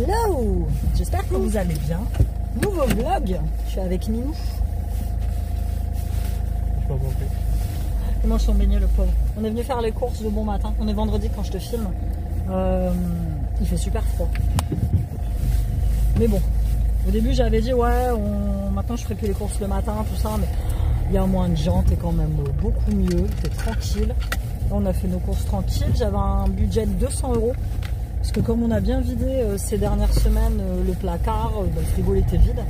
Hello, j'espère que vous allez bien. Nouveau vlog, je suis avec Minou. Il mange son beignet le pauvre. On est venu faire les courses de bon matin. On est vendredi quand je te filme. Il fait super froid. Mais bon, au début j'avais dit ouais, maintenant je ferai plus les courses le matin, tout ça, mais il y a moins de gens, t'es quand même beaucoup mieux, t'es tranquille. Là, on a fait nos courses tranquilles. J'avais un budget de 200 €. Parce que comme on a bien vidé ces dernières semaines le placard, le frigo était vide.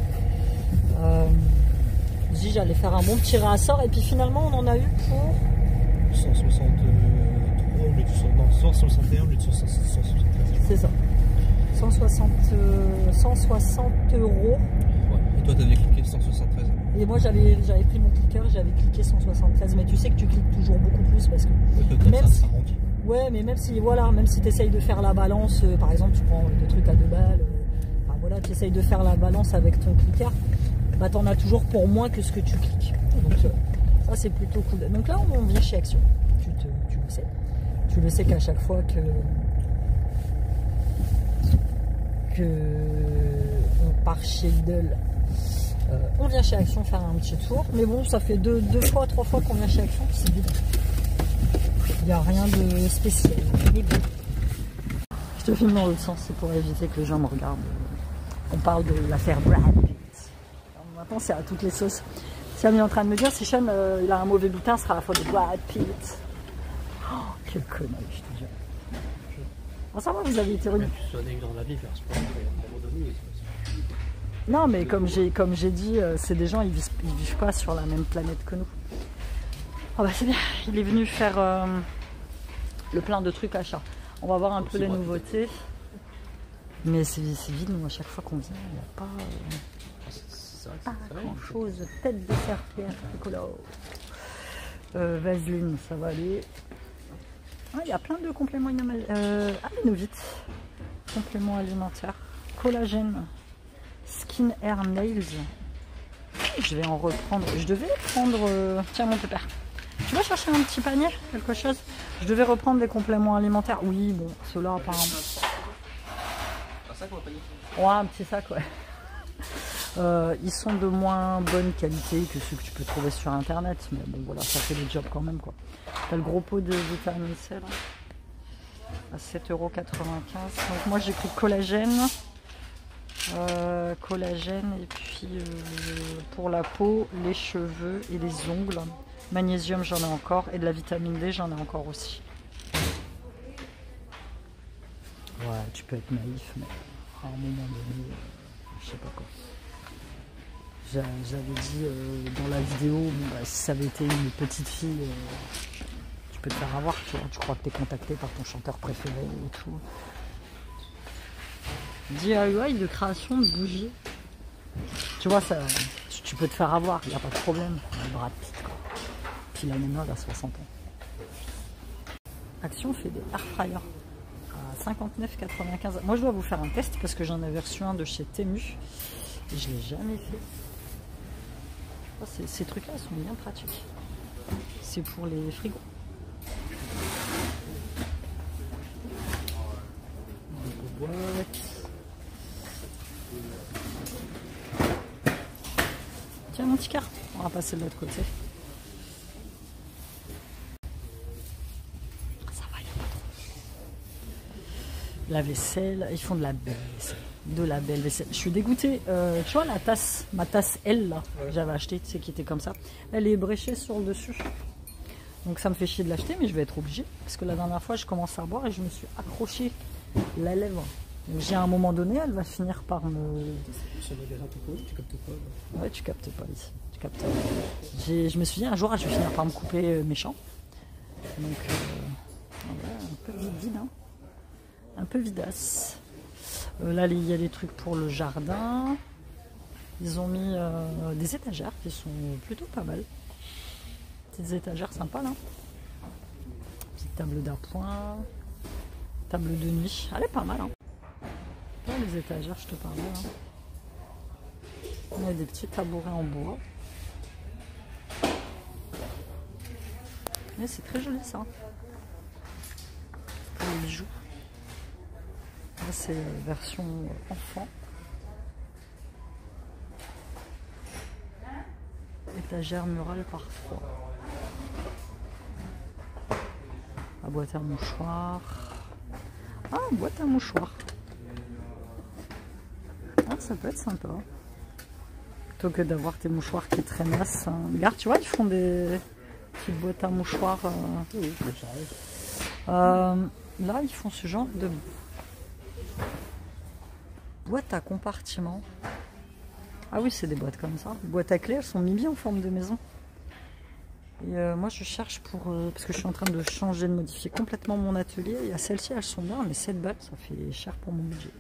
Je dis j'allais faire un bon petit réassort et puis finalement on en a eu pour 163 au lieu de 161 au lieu de 173. C'est ça. 160 €. Ouais. Et toi t'avais cliqué 173. Et moi j'avais pris mon cliqueur, j'avais cliqué 173. Mais tu sais que tu cliques toujours beaucoup plus parce que même si, ouais, mais même si tu essayes de faire la balance, par exemple tu prends des trucs à 2 balles, enfin voilà, tu essayes de faire la balance avec ton cliqueur, bah t'en as toujours pour moins que ce que tu cliques. Donc ça c'est plutôt cool. Donc là on vient chez Action, tu le sais. Tu le sais qu'à chaque fois que on part chez Lidl, on vient chez Action faire un petit tour. Mais bon, ça fait 3 fois qu'on vient chez Action, c'est vide. Il n'y a rien de spécial. Mais bon. Je te filme dans l'autre sens, c'est pour éviter que les gens me regardent. On parle de l'affaire Brad Pitt. Maintenant, c'est à toutes les sauces. Sam est en train de me dire, si Sean il a un mauvais butin, ce sera la faute de Brad Pitt. Oh, quel connard, je te jure. Ah, ça va, vous avez été rude. Dans la vie, faire sport, non, mais comme j'ai dit, c'est des gens, ils vivent pas sur la même planète que nous. Oh bah c'est bien, il est venu faire le plein de trucs achats. On va voir un peu les nouveautés. Mais c'est vide, nous, à chaque fois qu'on vient, il n'y a pas grand chose. Tête de serpillère, écolo. Vaseline, ça va aller. Ah, il y a plein de compléments alimentaires. Aménovite, compléments alimentaires. Collagène, Skin Hair Nails. Je vais en reprendre. Je devais prendre. Tiens, mon pépère. Tu vas chercher un petit panier, quelque chose? Je devais reprendre des compléments alimentaires. Oui, bon, ceux-là apparemment. Un sac ou un panier? Ouais, un petit sac, ouais. Ils sont de moins bonne qualité que ceux que tu peux trouver sur internet, mais bon voilà, ça fait le job quand même quoi. T'as le gros pot de vitamine C là, à 7,95 €. Donc moi j'ai pris collagène, et puis pour la peau, les cheveux et les ongles. Magnésium j'en ai encore et de la vitamine D j'en ai encore aussi. Ouais, tu peux être naïf, mais à un moment donné, je sais pas quoi. J'avais dit dans la vidéo, bon, bah, si ça avait été une petite fille, tu peux te faire avoir, tu vois. Tu crois que tu es contacté par ton chanteur préféré et tout. DIY de création de bougies. Tu vois, ça, tu peux te faire avoir, il n'y a pas de problème. Brad Pitt, quoi. Puis la nana, elle a 60 ans. Action fait des air fryers à 59,95 €. Moi, je dois vous faire un test parce que j'en avais reçu un de chez Temu et je ne l'ai jamais fait. Ces trucs-là sont bien pratiques. C'est pour les frigos. Tiens mon petit car, on va passer de l'autre côté. Ça va, il n'y a pas trop. La vaisselle, ils font de la belle vaisselle. De la belle vaisselle. Je suis dégoûtée. Tu vois la tasse, ma tasse L là, ouais. J'avais acheté, tu sais, qui était comme ça. Elle est bréchée sur le dessus. Donc ça me fait chier de l'acheter, mais je vais être obligée. Parce que la dernière fois, je commence à boire et je me suis accroché la lèvre. Donc j'ai à un moment donné, elle va finir par me... Sur le magasin tu captes pas? Ouais, tu captes pas ici. Tu captes. Je me suis dit un jour, je vais finir par me couper méchant. Donc voilà, un peu vide, hein. Un peu vidasse. Là, il y a des trucs pour le jardin. Ils ont mis des étagères qui sont plutôt pas mal. Petites étagères sympas, là. Petite table d'appoint. Table de nuit. Elle est pas mal, hein. Là, les étagères, je te parlais. Hein. Il y a des petits tabourets en bois. Mais c'est très joli, ça. Pour les bijoux. Là, c'est version enfant. Étagère murale par 3. La boîte à mouchoirs. Ah, boîte à mouchoirs. Ah, ça peut être sympa. Plutôt que d'avoir tes mouchoirs qui traînassent. Hein. Regarde, tu vois, ils font des petites boîtes à mouchoirs. Oui, Là, ils font ce genre de boîte à compartiments. Ah oui, c'est des boîtes comme ça. Les boîtes à clés, elles sont mises bien en forme de maison. Et moi, je cherche pour... parce que je suis en train de changer, de modifier complètement mon atelier. Il y a celles-ci, elles sont bien, mais 7 balles, ça fait cher pour mon budget.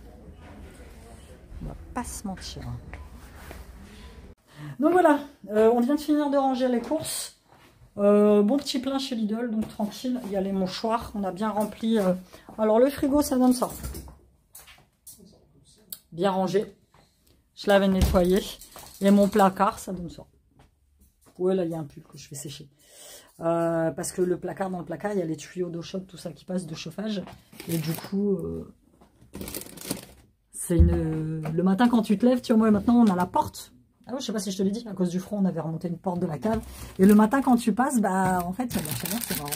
On va pas se mentir. Donc voilà, on vient de finir de ranger les courses. Bon petit plein chez Lidl, donc tranquille. Il y a les mouchoirs, on a bien rempli. Alors le frigo, ça donne ça. Bien rangé. Je l'avais nettoyé. Et mon placard, ça donne ça. Ouais, là, il y a un pull que je fais sécher. Parce que le placard, dans le placard, il y a les tuyaux d'eau chaude, tout ça qui passe de chauffage. Et du coup, c'est le matin quand tu te lèves, tu vois, moi maintenant, on a la porte. Ah ouais, je sais pas si je te l'ai dit, à cause du front, on avait remonté une porte de la cave. Et le matin, quand tu passes, bah, en fait, il y a de la chaleur, c'est marrant.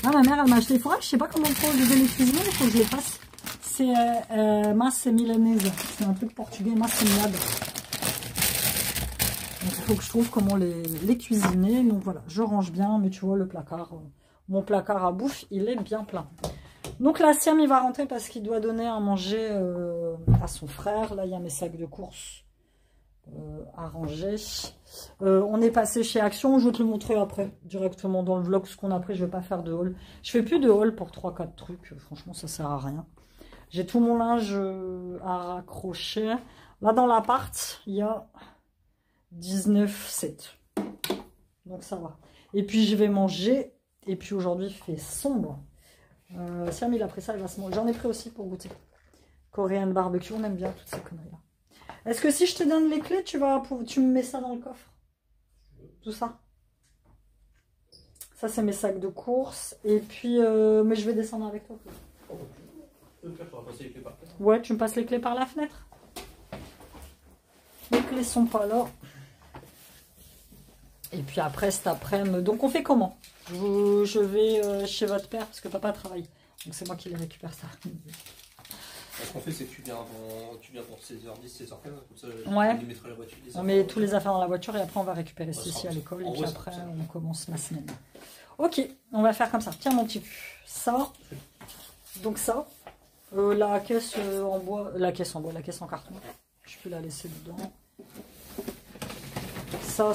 Ah, ma mère, elle m'a acheté les fourrages, je sais pas comment il faut les cuisiner, il faut que je les fasse. C'est masse milanaise. C'est un truc portugais, masse milade. Donc il faut que je trouve comment les cuisiner. Donc voilà, je range bien, mais tu vois le placard, mon placard à bouffe, il est bien plein. Donc là, Siam, il va rentrer parce qu'il doit donner à manger à son frère. Là, il y a mes sacs de courses à ranger. On est passé chez Action, je vais te le montrer après, directement dans le vlog, ce qu'on a pris. Je vais pas faire de haul. Je fais plus de haul pour 3-4 trucs. Franchement, ça sert à rien. J'ai tout mon linge à raccrocher. Là, dans l'appart, il y a 19,7. Donc, ça va. Et puis, je vais manger. Et puis, aujourd'hui, il fait sombre. Siam, il a pris ça, il va se manger. J'en ai pris aussi pour goûter. Korean barbecue, on aime bien toutes ces conneries-là. Est-ce que si je te donne les clés, tu me mets ça dans le coffre? Tout ça. Ça, c'est mes sacs de courses. Et puis, mais je vais descendre avec toi. Ouais, tu me passes les clés par la fenêtre. Les clés sont pas là. Et puis après, cet après-midi... Donc, on fait comment? Je vais chez votre père parce que papa travaille. Donc, c'est moi qui les récupère ça. Ce qu'on fait, c'est que tu viens pour 16h10, 16h15. Comme ça, ouais. Je mettrai la voiture. On met tous les affaires dans la voiture et après, on va récupérer ceci à l'école. Et puis après, on commence la semaine. Ok, on va faire comme ça. Tiens, mon petit... Ça. Donc, ça. La caisse en bois, la caisse en carton, je peux la laisser dedans. Ça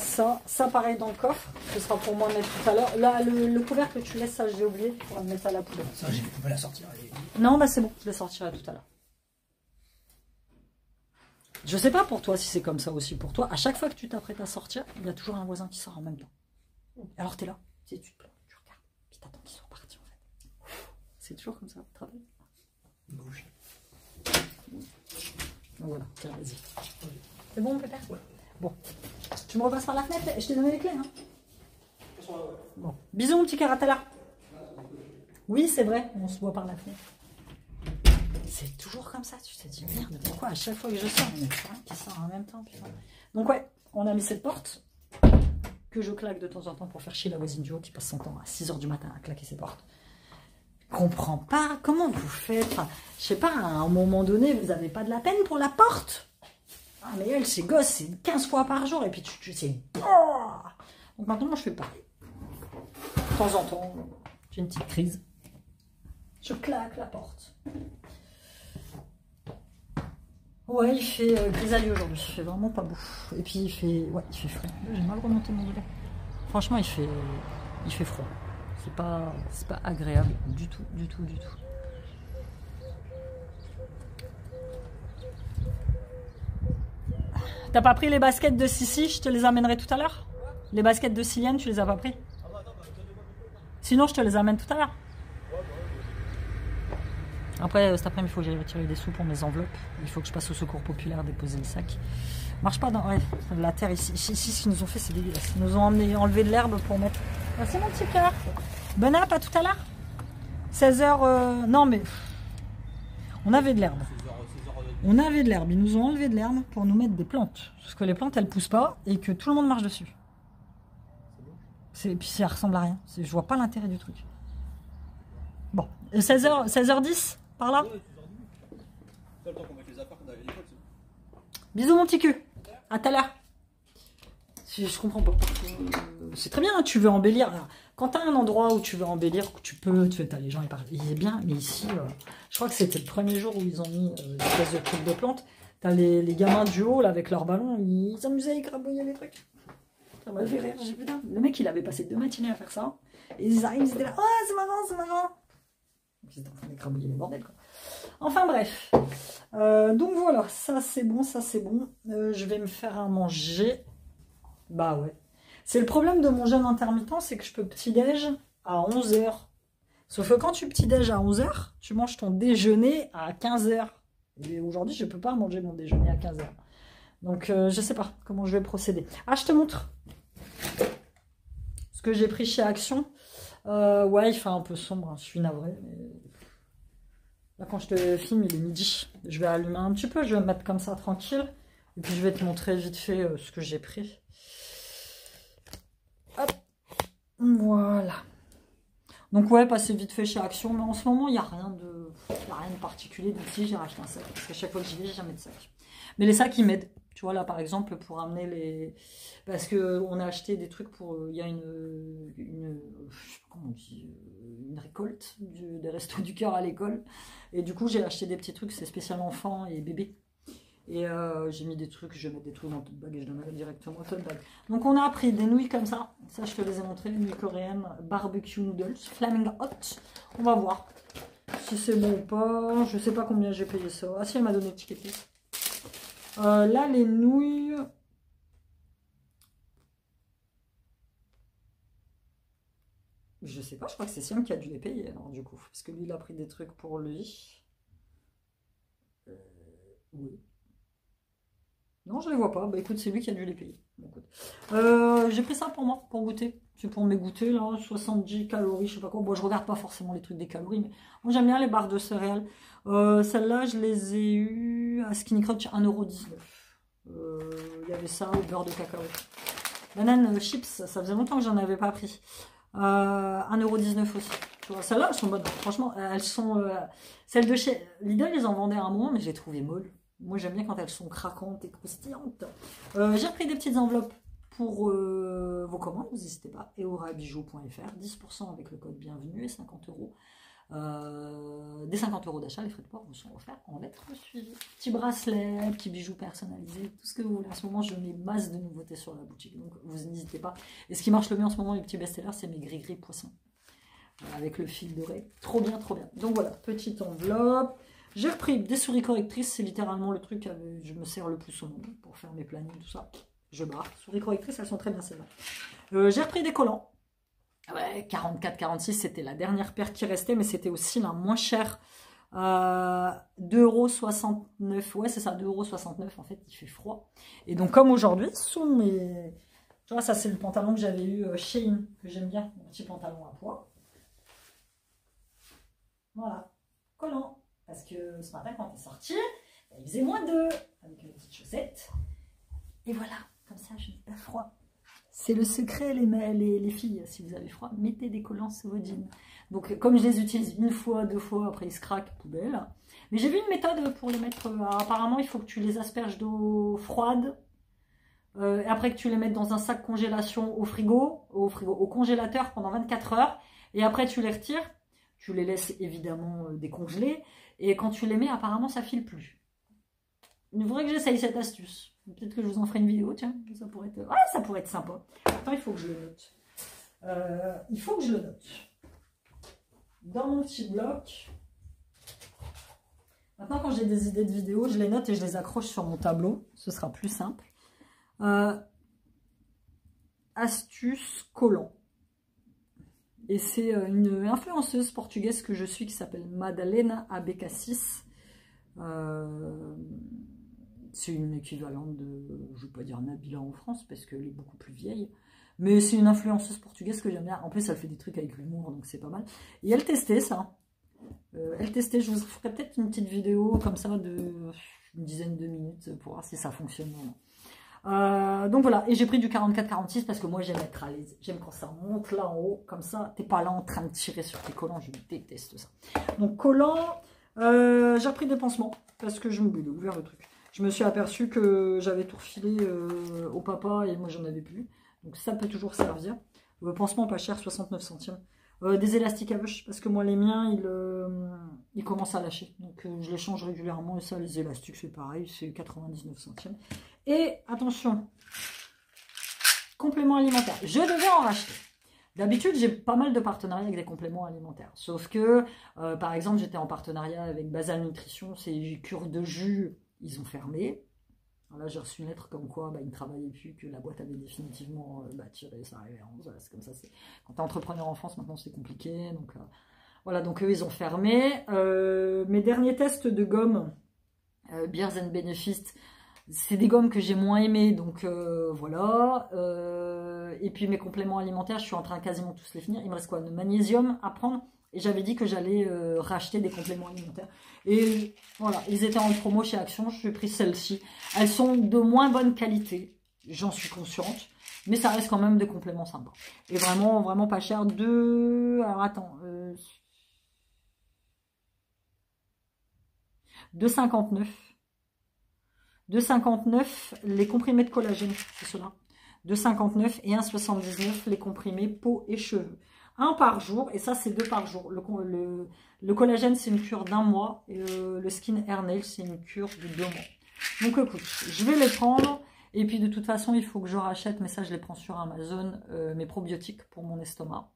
pareil dans le coffre, ce sera pour moi mettre tout à l'heure. Là, le couvercle que tu laisses, ça j'ai oublié, tu pourras le mettre à la poubelle. Ça, j'ai pu pas la sortir. Non, bah c'est bon, je la sortirai tout à l'heure. Je sais pas pour toi si c'est comme ça aussi pour toi. À chaque fois que tu t'apprêtes à sortir, il y a toujours un voisin qui sort en même temps. Alors t'es là, tu te plains, tu regardes, puis t'attends qu'ils soient partis en fait. C'est toujours comme ça, tu travailles. Gauche. Voilà, tiens, vas-y. C'est bon, pépère? Ouais. Bon. Tu me repasses par la fenêtre et je t'ai donné les clés, hein? Bon. Bisous, mon petit Caratala. Oui, c'est vrai, on se voit par la fenêtre. C'est toujours comme ça, tu te dis, merde, pourquoi à chaque fois que je sors, il y en a un qui sort en même temps, putain. Donc ouais, on a mis cette porte que je claque de temps en temps pour faire chier la voisine du haut qui passe son temps à 6 h du matin à claquer ses portes. Comprends pas comment vous faites. Enfin, je sais pas, à un moment donné, vous avez pas de la peine pour la porte. Ah, mais elle, c'est gosse, c'est 15 fois par jour. Et puis, tu sais. Donc maintenant, moi, je fais pareil. De temps en temps, j'ai une petite crise. Je claque la porte. Ouais, il fait grisaille aujourd'hui. Il fait vraiment pas beau. Et puis, il fait frais. J'ai mal remonté mon gilet. Franchement, il fait froid. C'est pas agréable du tout. T'as pas pris les baskets de Sissi? Je te les amènerai tout à l'heure. Les baskets de Siliane, tu les as pas pris? Sinon, je te les amène tout à l'heure. Après, cet après-midi, il faut que j'aille retirer des sous pour mes enveloppes. Il faut que je passe au secours populaire déposer le sac. Marche pas dans... Ouais, la terre ici. Ici, ce qu'ils nous ont fait, c'est dégueulasse. Ils nous ont enlevé de l'herbe pour mettre... Merci mon petit cœur. Bonne app, à tout à l'heure. 16 h... Non, mais... On avait de l'herbe. On avait de l'herbe. Ils nous ont enlevé de l'herbe pour nous mettre des plantes. Parce que les plantes, elles poussent pas et que tout le monde marche dessus. Et puis ça ressemble à rien. Je vois pas l'intérêt du truc. Bon. 16h10 par là. Bisous mon petit cul. À tout à l'heure. Je comprends pas. C'est très bien, hein, tu veux embellir. Alors, quand tu as un endroit où tu veux embellir, tu peux, les gens ils est bien, mais ici, je crois que c'était le premier jour où ils ont mis des espèces de trucs de plantes. T'as les gamins du haut là avec leurs ballons, ils s'amusaient à écrabouiller les trucs. Ça m'a fait rire, j'ai putain. Le mec il avait passé 2 matinées à faire ça. Et ils arrivent, ils étaient là, oh c'est marrant, c'est marrant. Ils étaient en train d'écrabouiller les bordels quoi. Enfin bref. Donc voilà, ça c'est bon, ça c'est bon. Je vais me faire à manger. Bah ouais. C'est le problème de mon jeûne intermittent, c'est que je peux petit-déj à 11h. Sauf que quand tu petit-déj à 11h, tu manges ton déjeuner à 15h. Et aujourd'hui, je ne peux pas manger mon déjeuner à 15h. Donc, je ne sais pas comment je vais procéder. Ah, je te montre ce que j'ai pris chez Action. Ouais, il fait un peu sombre, hein, je suis navrée. Mais... Là, quand je te filme, il est midi. Je vais allumer un petit peu, je vais me mettre comme ça tranquille. Et puis, je vais te montrer vite fait ce que j'ai pris. Hop, voilà. Donc ouais, passer vite fait chez Action, mais en ce moment, il n'y a rien de particulier. Donc si, j'ai racheté un sac, parce qu'à chaque fois que j'y vais, j'ai jamais de sac. Mais les sacs, ils m'aident. Tu vois, là, par exemple, pour amener les... Parce qu'on a acheté des trucs pour... Il y a une je sais pas comment on dit, une récolte des restos du cœur à l'école. Et du coup, j'ai acheté des petits trucs, c'est spécial enfants et bébés. Et j'ai mis des trucs, je vais mettre des trucs dans le tote bag et je donnerai directement au tote bag. Donc on a pris des nouilles comme ça. Ça je te les ai montrées, les nouilles coréennes, barbecue noodles, flaming hot. On va voir si c'est bon ou pas. Je sais pas combien j'ai payé ça. Ah si, elle m'a donné le ticket. Là les nouilles... Je sais pas, je crois que c'est Siam qui a dû les payer alors du coup. Parce que lui il a pris des trucs pour lui. Oui. Non, je les vois pas. Bah écoute, c'est lui qui a dû les payer. J'ai pris ça pour moi, pour goûter. C'est pour mes goûters, là, 70 calories, je sais pas quoi. Bon, je regarde pas forcément les trucs des calories, mais moi j'aime bien les barres de céréales. Celles-là, je les ai eues à Skinny Crunch, 1,19 €. Il y avait ça, au beurre de cacao. Banane chips, ça faisait longtemps que j'en avais pas pris. 1,19 € aussi. Celles-là, elles sont bonnes. Franchement, elles sont... celles de chez Lidl, ils en vendaient à un moment, mais je les trouvais molles. Moi, j'aime bien quand elles sont craquantes et croustillantes. J'ai pris des petites enveloppes pour vos commandes, vous n'hésitez pas. eorabijou.fr, 10% avec le code bienvenue et 50 €. Des 50 € d'achat, les frais de port vous sont offerts en lettres suivies. Petits bracelets, petits bijoux personnalisés, tout ce que vous voulez. En ce moment, je mets masse de nouveautés sur la boutique, donc vous n'hésitez pas. Et ce qui marche le mieux en ce moment, les petits best-sellers, c'est mes gris-gris poissons. Avec le fil doré. Trop bien, trop bien. Donc voilà, petite enveloppe. J'ai repris des souris correctrices, c'est littéralement le truc que je me sers le plus au monde pour faire mes plannings, tout ça. Je barre. Souris correctrices, elles sont très bien celles-là. J'ai repris des collants. Ouais, 44,46, c'était la dernière paire qui restait, mais c'était aussi la moins chère. 2,69 €. Ouais, c'est ça, 2,69 € en fait, il fait froid. Et donc, comme aujourd'hui, sous mes... Tu vois, ça c'est le pantalon que j'avais eu chez In, que j'aime bien, mon petit pantalon à pois. Voilà, collant. Parce que ce matin, quand on est sorti, il faisait -2, avec une petite chaussette. Et voilà, comme ça, je n'ai pas froid. C'est le secret, les filles. Si vous avez froid, mettez des collants sur vos jeans. Donc, comme je les utilise 1 fois, 2 fois, après ils se craquent, poubelle. Mais j'ai vu une méthode pour les mettre... apparemment, il faut que tu les asperges d'eau froide. Et après que tu les mettes dans un sac congélation au congélateur pendant 24 heures. Et après, tu les retires. Tu les laisses évidemment décongeler. Et quand tu les mets, apparemment, ça file plus. Il faudrait que j'essaye cette astuce. Peut-être que je vous en ferai une vidéo, tiens. Ça pourrait être... Ouais, ça pourrait être sympa. Attends, il faut que je le note. Il faut que je le note. Dans mon petit bloc. Maintenant, quand j'ai des idées de vidéos, je les note et je les accroche sur mon tableau. Ce sera plus simple. Astuce collant. Et c'est une influenceuse portugaise que je suis qui s'appelle Madalena Abecassis. C'est une équivalente de, je ne vais pas dire Nabila en France parce qu'elle est beaucoup plus vieille. Mais c'est une influenceuse portugaise que j'aime bien. En plus, elle fait des trucs avec l'humour, donc c'est pas mal. Et elle testait ça. elle testait. Je vous ferai peut-être une petite vidéo comme ça de une dizaine de minutes pour voir si ça fonctionne ou non. Donc voilà, et j'ai pris du 44-46 parce que moi j'aime être à l'aise. J'aime quand ça monte là en haut, comme ça, t'es pas là en train de tirer sur tes collants, je déteste ça. Donc collants, j'ai repris des pansements parce que je me suis ouvert le truc. Je me suis aperçu que j'avais tout refilé au papa et moi j'en avais plus. Donc ça peut toujours servir. Pansement pas cher, 69 centimes. Des élastiques à bûche, parce que moi les miens ils commencent à lâcher. Donc je les change régulièrement et ça les élastiques c'est pareil, c'est 99 centimes. Et attention, compléments alimentaires. Je devais en racheter. D'habitude j'ai pas mal de partenariats avec des compléments alimentaires. Sauf que par exemple j'étais en partenariat avec Basal Nutrition, ces cures de jus, ils ont fermé. Alors là, j'ai reçu une lettre comme quoi ils ne travaillaient plus, que la boîte avait définitivement tiré sa révérence. C'est comme ça. Quand tu es entrepreneur en France, maintenant c'est compliqué. Donc voilà, donc eux, ils ont fermé. Mes derniers tests de gomme, Beers and Benefit, c'est des gommes que j'ai moins aimées. Donc voilà. Et puis mes compléments alimentaires, je suis en train de quasiment tous les finir. Il me reste quoi? Le magnésium à prendre. Et j'avais dit que j'allais racheter des compléments alimentaires. Et voilà, ils étaient en promo chez Action. Je suis pris celles-ci. Elles sont de moins bonne qualité, j'en suis consciente. Mais ça reste quand même des compléments sympas. Et vraiment, vraiment pas cher. Alors attends. 2,59. 2,59 les comprimés de collagène. C'est cela. 2,59 et 1,79 les comprimés peau et cheveux. Un par jour, et ça c'est 2 par jour. Le collagène c'est une cure d'1 mois, et le skin hair nail c'est une cure de 2 mois. Donc écoute, je vais les prendre, et puis de toute façon il faut que je rachète, mais ça je les prends sur Amazon, mes probiotiques pour mon estomac.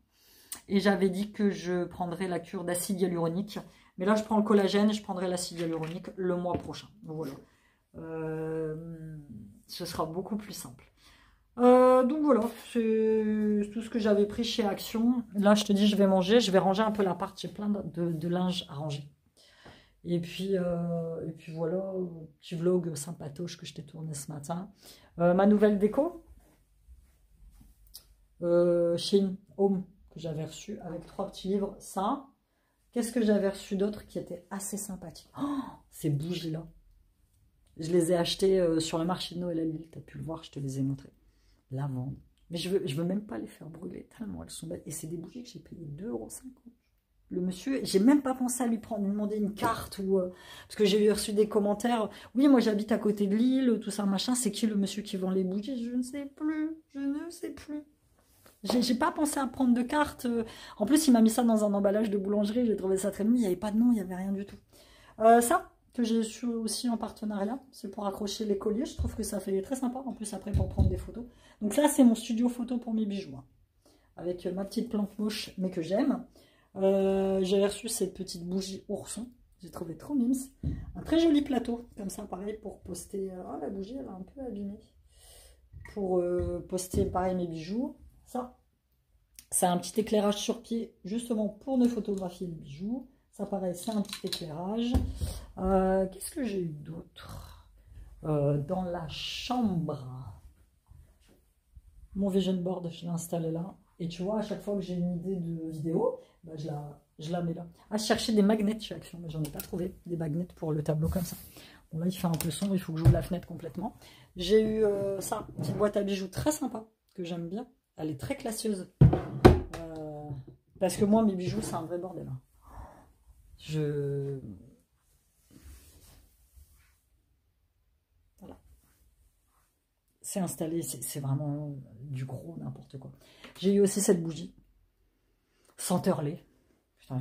Et j'avais dit que je prendrais la cure d'acide hyaluronique, mais là je prends le collagène et je prendrai l'acide hyaluronique le mois prochain. Donc voilà, ce sera beaucoup plus simple. Donc voilà, c'est tout ce que j'avais pris chez Action. Là, je te dis, je vais manger, je vais ranger un peu l'appart. J'ai plein de linge à ranger. Et puis voilà, petit vlog sympatoche que je t'ai tourné ce matin. Ma nouvelle déco, Shein Home, que j'avais reçu avec 3 petits livres. Ça, qu'est-ce que j'avais reçu d'autre qui était assez sympathique? Oh, ces bougies-là. Je les ai achetées sur le marché de Noël à Lille. Tu as pu le voir, je te les ai montrées. Lavande. Mais je veux même pas les faire brûler tellement elles sont belles. Et c'est des bougies que j'ai payé 2,50 €. Le monsieur, j'ai même pas pensé à lui demander une carte ou parce que j'ai reçu des commentaires. Oui, moi j'habite à côté de Lille, tout ça machin. C'est qui le monsieur qui vend les bougies? Je ne sais plus. Je ne sais plus. J'ai pas pensé à prendre de carte. En plus, il m'a mis ça dans un emballage de boulangerie. J'ai trouvé ça très mignon. Il n'y avait pas de nom, il n'y avait rien du tout. Ça que j'ai su aussi en partenariat, c'est pour accrocher les colliers. Je trouve que ça fait très sympa. En plus, après, pour prendre des photos. Donc là, c'est mon studio photo pour mes bijoux. Hein, avec ma petite plante moche, mais que j'aime. J'avais reçu cette petite bougie ourson. J'ai trouvé trop mimes. Un très joli plateau, comme ça, pareil, pour poster... Oh, la bougie, elle est un peu abîmée. Pour poster, pareil, mes bijoux. Ça, c'est un petit éclairage sur pied, justement, pour ne photographier les bijoux. Ça, pareil, c'est un petit éclairage. Qu'est-ce que j'ai eu d'autre dans la chambre? Mon vision board, je l'ai installé là. Et tu vois, à chaque fois que j'ai une idée de vidéo, bah, je la mets là. Ah, je cherchais des magnets chez Action, mais j'en ai pas trouvé. Des magnets pour le tableau comme ça. Bon, là, il fait un peu sombre, il faut que j'ouvre la fenêtre complètement. J'ai eu ça, une petite boîte à bijoux très sympa, que j'aime bien. Elle est très classieuse. Parce que moi, mes bijoux, c'est un vrai bordel. Hein. Voilà. C'est installé, c'est vraiment du gros n'importe quoi. J'ai eu aussi cette bougie. Senteur lait. Putain,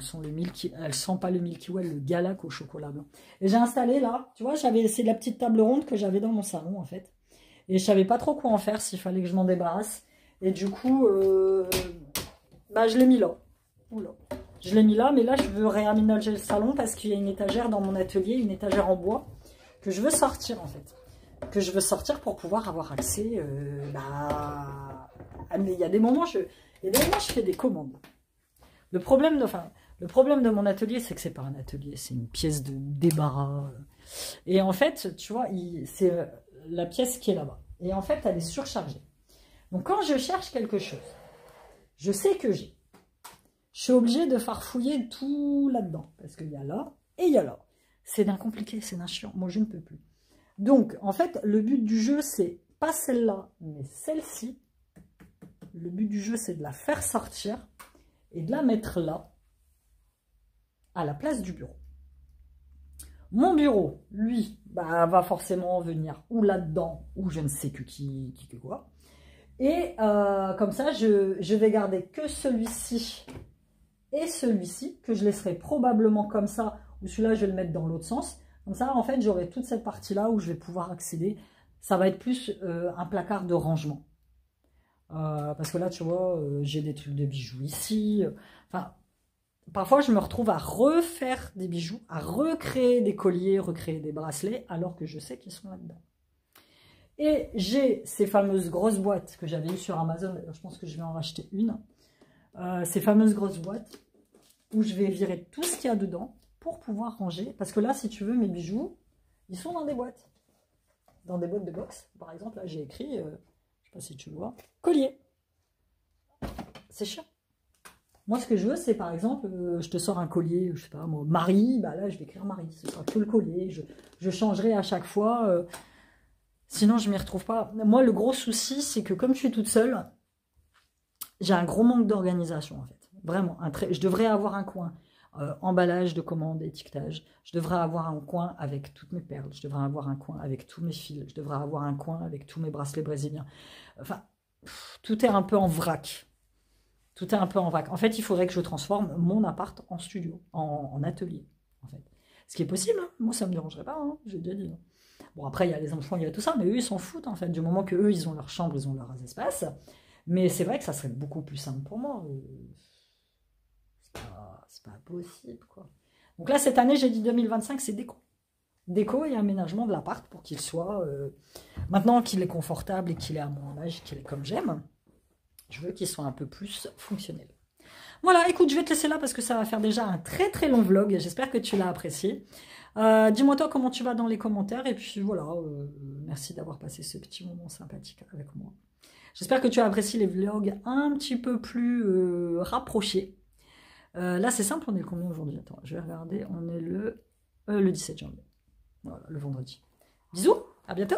elles sent pas le Milky Way, le Galac au chocolat blanc. Et j'ai installé là, tu vois, c'est la petite table ronde que j'avais dans mon salon en fait. Et je savais pas trop quoi en faire, s'il fallait que je m'en débarrasse. Et du coup, je l'ai mis là. Oula. Je l'ai mis là, mais là, je veux réaménager le salon parce qu'il y a une étagère dans mon atelier, une étagère en bois, que je veux sortir, en fait. Que je veux sortir pour pouvoir avoir accès, mais il y a des moments, je fais des commandes. Le problème de mon atelier, c'est que c'est pas un atelier, c'est une pièce de débarras. Et en fait, tu vois, c'est la pièce qui est là-bas. Et en fait, elle est surchargée. Donc, quand je cherche quelque chose, je sais que j'ai. je suis obligée de farfouiller tout là-dedans. Parce qu'il y a là et il y a là. C'est d'un compliqué, c'est d'un chiant. Moi, je ne peux plus. Donc, en fait, le but du jeu, c'est pas celle-là, mais celle-ci. Le but du jeu, c'est de la faire sortir et de la mettre là, à la place du bureau. Mon bureau, lui, bah, va forcément venir ou là-dedans, ou je ne sais que qui que quoi. Et comme ça, je vais garder que celui-ci et celui-ci, que je laisserai probablement comme ça, ou celui-là, je vais le mettre dans l'autre sens. Comme ça, en fait, j'aurai toute cette partie-là où je vais pouvoir accéder. Ça va être plus un placard de rangement. Parce que là, tu vois, j'ai des trucs de bijoux ici. Enfin, parfois, je me retrouve à refaire des bijoux, à recréer des colliers, recréer des bracelets, alors que je sais qu'ils sont là-dedans. Et j'ai ces fameuses grosses boîtes que j'avais eues sur Amazon. D'ailleurs, je pense que je vais en racheter une. Ces fameuses grosses boîtes où je vais virer tout ce qu'il y a dedans pour pouvoir ranger. Parce que là, si tu veux, mes bijoux, ils sont dans des boîtes. Dans des boîtes de box. Par exemple, là, j'ai écrit, je ne sais pas si tu le vois, collier. C'est chiant. Moi, ce que je veux, c'est par exemple, je te sors un collier, je sais pas, moi, Marie, bah là, je vais écrire Marie. Ce sera que le collier. Je changerai à chaque fois. Sinon, je ne m'y retrouve pas. Moi, le gros souci, c'est que comme je suis toute seule, j'ai un gros manque d'organisation, en fait. Vraiment. Je devrais avoir un coin. Emballage de commandes, étiquetage. Je devrais avoir un coin avec toutes mes perles. Je devrais avoir un coin avec tous mes fils. Je devrais avoir un coin avec tous mes bracelets brésiliens. Enfin, tout est un peu en vrac. Tout est un peu en vrac. En fait, il faudrait que je transforme mon appart en studio, en atelier, en fait. Ce qui est possible, hein. Moi, ça ne me dérangerait pas, hein. J'ai déjà dit. Bon, après, il y a les enfants, il y a tout ça, mais eux, ils s'en foutent, en fait. Du moment qu'eux, ils ont leur chambre, ils ont leurs espaces. Mais c'est vrai que ça serait beaucoup plus simple pour moi. C'est pas possible, quoi. Donc là, cette année, j'ai dit 2025, c'est déco. Déco et aménagement de l'appart pour qu'il soit... maintenant qu'il est confortable et qu'il est à mon âge, qu'il est comme j'aime, je veux qu'il soit un peu plus fonctionnel. Voilà, écoute, je vais te laisser là parce que ça va faire déjà un très très long vlog. J'espère que tu l'as apprécié. Dis-moi toi comment tu vas dans les commentaires. Et puis voilà, merci d'avoir passé ce petit moment sympathique avec moi. J'espère que tu as apprécié les vlogs un petit peu plus rapprochés. Là, c'est simple, on est le combien aujourd'hui? Attends, je vais regarder. On est le 17 janvier. Voilà, le vendredi. Bisous, à bientôt!